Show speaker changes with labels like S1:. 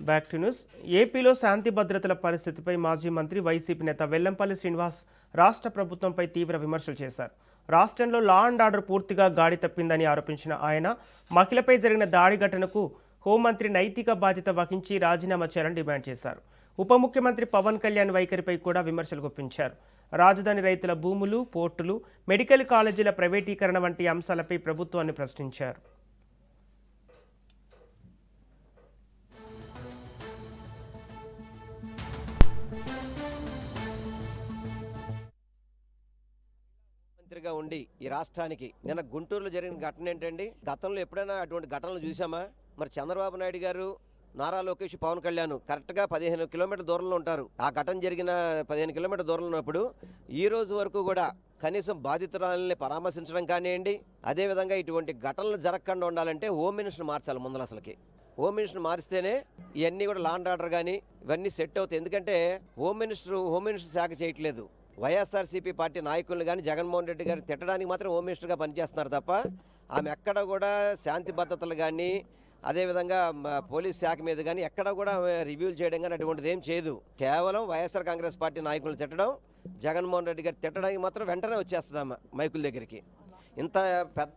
S1: Back to news. ఏపీలో శాంతి భద్రతల పరిస్థితిపై మాజీ మంత్రి వైసీపీ నేత వెల్లంపల్లి శ్రీనివాస్ రాష్ట్ర ప్రభుత్వంపై తీవ్ర విమర్శలు చేశారు. రాష్ట్రంలో లా అండ్ ఆర్డర్ పూర్తిగా గాడి తప్పిందని ఆరోపించిన ఆయన మహిళపై జరిగిన దాడి ఘటనకు హోంమంత్రి నైతిక బాధ్యత వహించి రాజీనామా చేయాలని డిమాండ్ చేశారు. ఉప ముఖ్యమంత్రి పవన్ కళ్యాణ్ వైఖరిపై కూడా విమర్శలు గుప్పించారు. రాజధాని రైతుల భూములు, పోర్టులు, మెడికల్ కాలేజీల ప్రైవేటీకరణ వంటి అంశాలపై ప్రభుత్వాన్ని ప్రశ్నించారు.
S2: మంత్రిగా ఉండి ఈ రాష్ట్రానికి నిన్న గుంటూరులో జరిగిన ఘటన ఏంటండి? గతంలో ఎప్పుడైనా అటువంటి ఘటనలు చూసామా? మరి చంద్రబాబు నాయుడు గారు, నారా లోకేష్, పవన్ కళ్యాణ్ కరెక్ట్గా 15 కిలోమీటర్ దూరంలో ఉంటారు. ఆ ఘటన జరిగిన 15 కిలోమీటర్ దూరంలో ఉన్నప్పుడు ఈ రోజు వరకు కూడా కనీసం బాధితురాలని పరామర్శించడం కానివ్వండి, అదేవిధంగా ఇటువంటి ఘటనలు జరగకుండా ఉండాలంటే హోమ్ మినిస్టర్ మార్చాలి ముందర. అసలుకి హోమ్ మినిస్టర్ మారిస్తేనే ఇవన్నీ కూడా లా అండ్ ఆర్డర్ కానీ ఇవన్నీ సెట్ అవుతాయి. ఎందుకంటే హోమ్ మినిస్టర్ శాఖ చేయట్లేదు. వైఎస్ఆర్సీపీ పార్టీ నాయకులను కానీ జగన్మోహన్ రెడ్డి గారిని తిట్టడానికి మాత్రం హోమ్ మినిస్టర్గా పనిచేస్తున్నారు తప్ప ఆమె ఎక్కడ కూడా శాంతి భద్రతలు కానీ అదేవిధంగా పోలీస్ శాఖ మీద కానీ ఎక్కడ కూడా రివ్యూలు చేయడం కానీ అటువంటిది ఏం చేయదు. కేవలం వైఎస్ఆర్ కాంగ్రెస్ పార్టీ నాయకులను తిట్టడం, జగన్మోహన్ రెడ్డి గారు తిట్టడానికి మాత్రం వెంటనే వచ్చేస్తుందమ్మ మైకుల దగ్గరికి. ఇంత పెద్ద